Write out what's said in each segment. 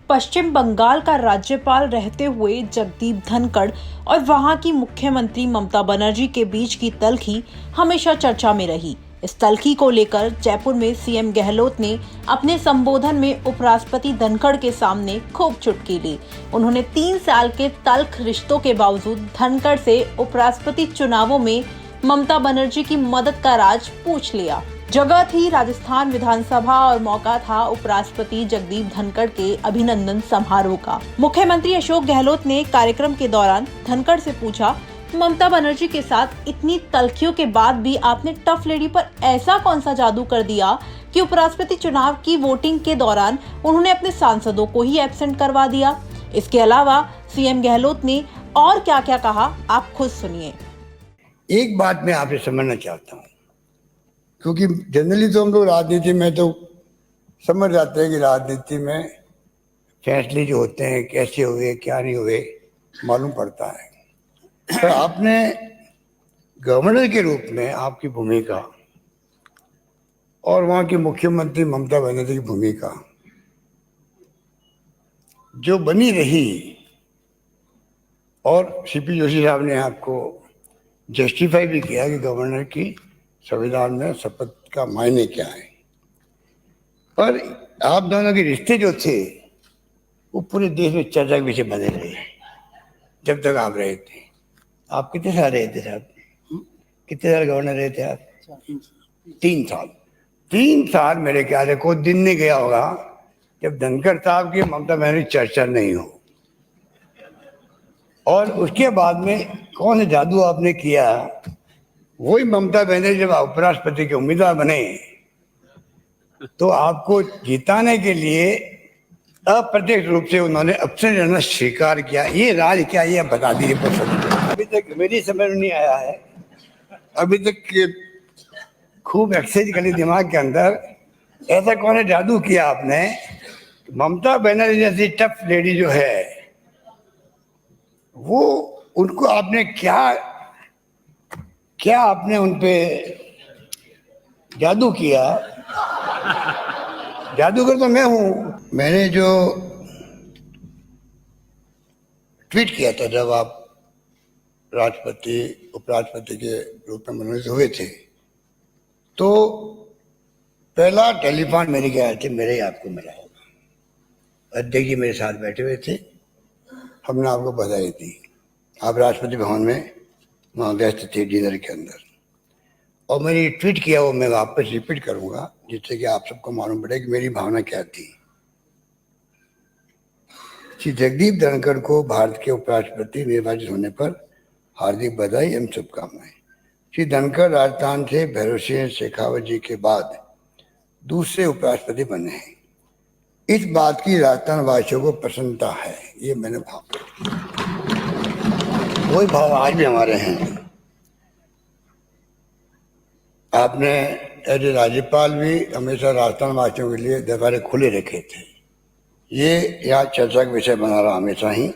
पश्चिम बंगाल का राज्यपाल रहते हुए जगदीप धनखड़ और वहां की मुख्यमंत्री ममता बनर्जी के बीच की तल्खी हमेशा चर्चा में रही। इस तल्खी को लेकर जयपुर में सीएम गहलोत ने अपने संबोधन में उपराष्ट्रपति धनखड़ के सामने खूब चुटकी ली। उन्होंने 3 साल के तल्ख रिश्तों के बावजूद धनखड़ से उपराष्ट्रपति चुनावों में ममता बनर्जी की मदद का राज पूछ लिया। जगह थी राजस्थान विधानसभा और मौका था उपराष्ट्रपति जगदीप धनखड़ के अभिनंदन समारोह का। मुख्यमंत्री अशोक गहलोत ने कार्यक्रम के दौरान धनखड़ से पूछा, ममता बनर्जी के साथ इतनी तल्खियों के बाद भी आपने टफ लेडी पर ऐसा कौन सा जादू कर दिया कि उपराष्ट्रपति चुनाव की वोटिंग के दौरान उन्होंने अपने सांसदों को ही एब्सेंट करवा दिया। इसके अलावा सीएम गहलोत ने और क्या क्या कहा, आप खुद सुनिए। एक बात मैं आपसे समझना चाहता हूँ, क्योंकि जनरली तो हम लोग राजनीति में तो समझ जाते हैं कि राजनीति में फैसले जो होते हैं कैसे हुए क्या नहीं हुए मालूम पड़ता है। पर आपने गवर्नर के रूप में आपकी भूमिका और वहाँ की मुख्यमंत्री ममता बनर्जी की भूमिका जो बनी रही, और सीपी जोशी साहब ने आपको जस्टिफाई भी किया कि गवर्नर की संविधान में शपथ का मायने क्या है। पर आप दोनों के रिश्ते जो थे वो पूरे देश में चर्चा के विषय बने रहे जब तक आप रहे थे। आप कितने साल रहे थे साहब? कितने साल गवर्नर रहे थे आप? 3 साल। 3 साल मेरे ख्याल से कोई दिन नहीं गया होगा जब धनखड़ साहब की ममता बनर्जी चर्चा नहीं हो। और उसके बाद में कौन सा जादू आपने किया, वही ममता बनर्जी जब उपराष्ट्रपति के उम्मीदवार बने तो आपको जिताने के लिए अप्रत्यक्ष रूप से उन्होंने अपने रहना स्वीकार किया। ये राज क्या, ये बता दीजिए। अभी तक मेरी समझ में नहीं आया है, अभी तक खूब एक्सरसाइज करी दिमाग के अंदर। ऐसा कौन है जादू किया आपने? ममता बनर्जी जैसी टफ लेडी जो है वो, उनको आपने क्या आपने उनपे जादू किया? जादूगर तो मैं हूं। मैंने जो ट्वीट किया था जब आप राष्ट्रपति उपराष्ट्रपति के रूप में मनोनीत हुए थे, तो पहला टेलीफोन मेरे ख्याल से मेरे ही आपको मिला होगा। अध्यक्ष जी मेरे साथ बैठे हुए थे, हमने आपको बधाई दी। आप राष्ट्रपति भवन में वहाँ व्यस्त थे डिनर के अंदर, और मैंने ट्वीट किया वो मैं वापस रिपीट करूँगा जिससे कि आप सबको मालूम पड़े कि मेरी भावना क्या थी। श्री जगदीप धनखड़ को भारत के उपराष्ट्रपति निर्वाचित होने पर हार्दिक बधाई एवं शुभकामनाएं। श्री धनखड़ राजस्थान से भैरव सिंह शेखावत जी के बाद दूसरे उपराष्ट्रपति बने हैं। इस बात की राजस्थान वासियों को प्रसन्नता है। ये मैंने भाव, वही भाव आज भी हमारे हैं। आपने एज ए राज्यपाल भी हमेशा राजस्थान वासियों के लिए दरबारे खुले रखे थे। ये यहाँ चर्चा का विषय बना रहा हमेशा ही।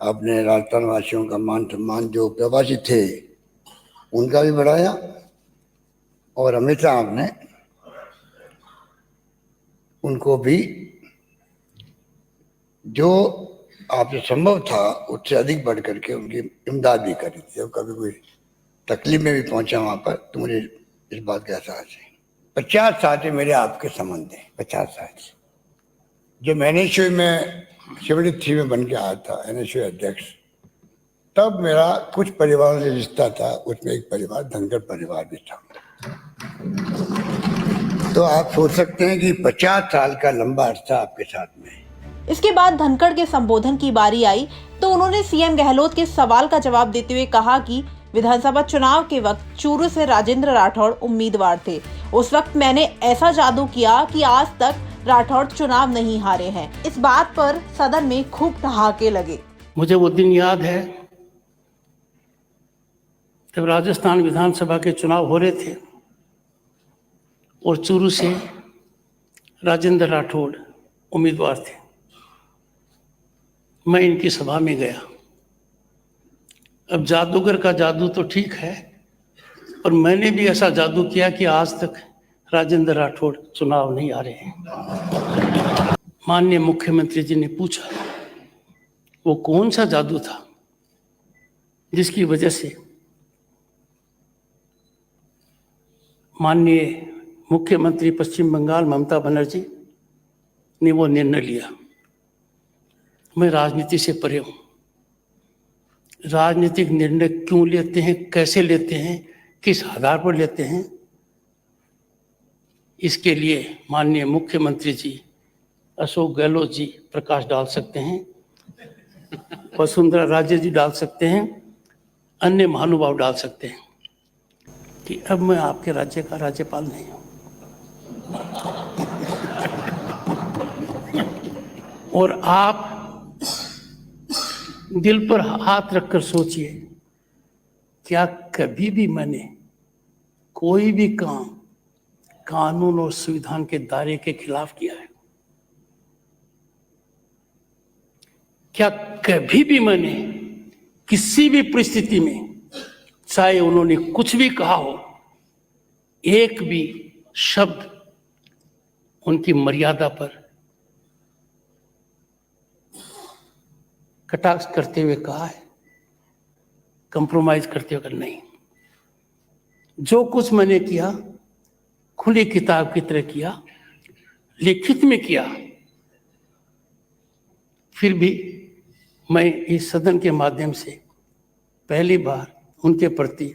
आपने राजस्थान वासियों का मान सम्मान जो प्रवासी थे उनका भी बढ़ाया, और हमेशा आपने उनको भी जो आपसे संभव था उससे अधिक बढ़ करके उनकी इमदाद भी करी थी। जब कभी कोई तकलीफ में भी पहुंचा वहां पर तो मुझे इस बात का एहसास है। 50 साल से मेरे आपके संबंध है। 50 साल से जब NSU में 73 में बन के आया था NSU अध्यक्ष, तब मेरा कुछ परिवारों से रिश्ता था, उसमें एक परिवार धनखड़ परिवार भी था। तो आप सोच सकते हैं कि 50 साल का लंबा अरसा आपके साथ में। इसके बाद धनखड़ के संबोधन की बारी आई तो उन्होंने सीएम गहलोत के सवाल का जवाब देते हुए कहा कि विधानसभा चुनाव के वक्त चूरू से राजेंद्र राठौड़ उम्मीदवार थे। उस वक्त मैंने ऐसा जादू किया कि आज तक राठौड़ चुनाव नहीं हारे हैं। इस बात पर सदन में खूब ठहाके लगे। मुझे वो दिन याद है जब राजस्थान विधानसभा के चुनाव हो रहे थे और चूरू से राजेंद्र राठौड़ उम्मीदवार थे। मैं इनकी सभा में गया। अब जादूगर का जादू तो ठीक है, पर मैंने भी ऐसा जादू किया कि आज तक राजेंद्र राठौड़ चुनाव नहीं आ रहे हैं। माननीय मुख्यमंत्री जी ने पूछा वो कौन सा जादू था जिसकी वजह से माननीय मुख्यमंत्री पश्चिम बंगाल ममता बनर्जी ने वो निर्णय लिया। मैं राजनीति से परे हूँ। राजनीतिक निर्णय क्यों लेते हैं, कैसे लेते हैं, किस आधार पर लेते हैं, इसके लिए माननीय मुख्यमंत्री जी अशोक गहलोत जी प्रकाश डाल सकते हैं, वसुंधरा राजे जी डाल सकते हैं, अन्य महानुभाव डाल सकते हैं कि अब मैं आपके राज्य का राज्यपाल नहीं हूं। और आप दिल पर हाथ रखकर सोचिए, क्या कभी भी मैंने कोई भी काम कानून और संविधान के दायरे के खिलाफ किया है? क्या कभी भी मैंने किसी भी परिस्थिति में, चाहे उन्होंने कुछ भी कहा हो, एक भी शब्द उनकी मर्यादा पर कटाक्ष करते हुए कहा है, कंप्रोमाइज करते हुए नहीं। जो कुछ मैंने किया खुली किताब की तरह किया, लिखित में किया। फिर भी मैं इस सदन के माध्यम से पहली बार उनके प्रति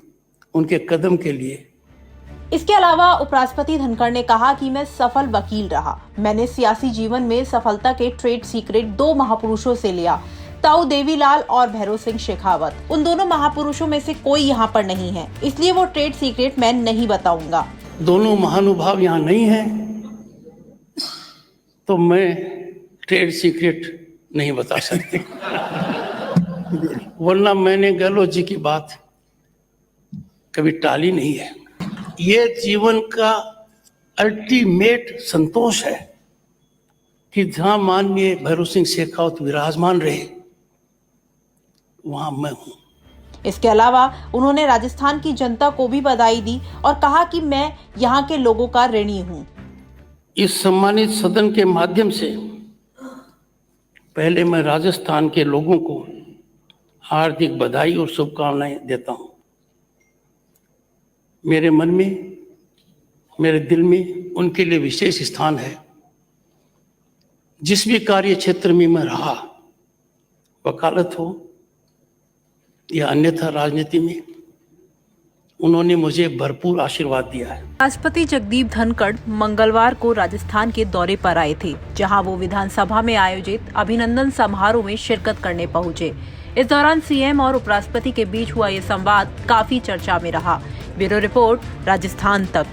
उनके कदम के लिए। इसके अलावा उपराष्ट्रपति धनखड़ ने कहा कि मैं सफल वकील रहा। मैंने सियासी जीवन में सफलता के ट्रेड सीक्रेट 2 महापुरुषों से लिया, ताऊ देवीलाल और भैरव सिंह शेखावत। उन दोनों महापुरुषों में से कोई यहाँ पर नहीं है, इसलिए वो ट्रेड सीक्रेट मैं नहीं बताऊंगा। दोनों महानुभाव यहाँ नहीं है तो मैं ट्रेड सीक्रेट नहीं बता सकती। वरना मैंने गहलोत जी की बात कभी टाली नहीं है। ये जीवन का अल्टीमेट संतोष है कि जहां माननीय भैरव सिंह शेखावत विराजमान रहे वहां मैं हूं। इसके अलावा उन्होंने राजस्थान की जनता को भी बधाई दी और कहा कि मैं यहाँ के लोगों का ऋणी हूँ। इस सम्मानित सदन के माध्यम से पहले मैं राजस्थान के लोगों को हार्दिक बधाई और शुभकामनाएं देता हूँ। मेरे मन में, मेरे दिल में उनके लिए विशेष स्थान है। जिस भी कार्य क्षेत्र में मैं रहा, वकालत हो या अन्यथा राजनीति में, उन्होंने मुझे भरपूर आशीर्वाद दिया है। राष्ट्रपति जगदीप धनखड़ मंगलवार को राजस्थान के दौरे पर आए थे, जहां वो विधानसभा में आयोजित अभिनंदन समारोह में शिरकत करने पहुंचे। इस दौरान सीएम और उपराष्ट्रपति के बीच हुआ ये संवाद काफी चर्चा में रहा। ब्यूरो रिपोर्ट, राजस्थान तक।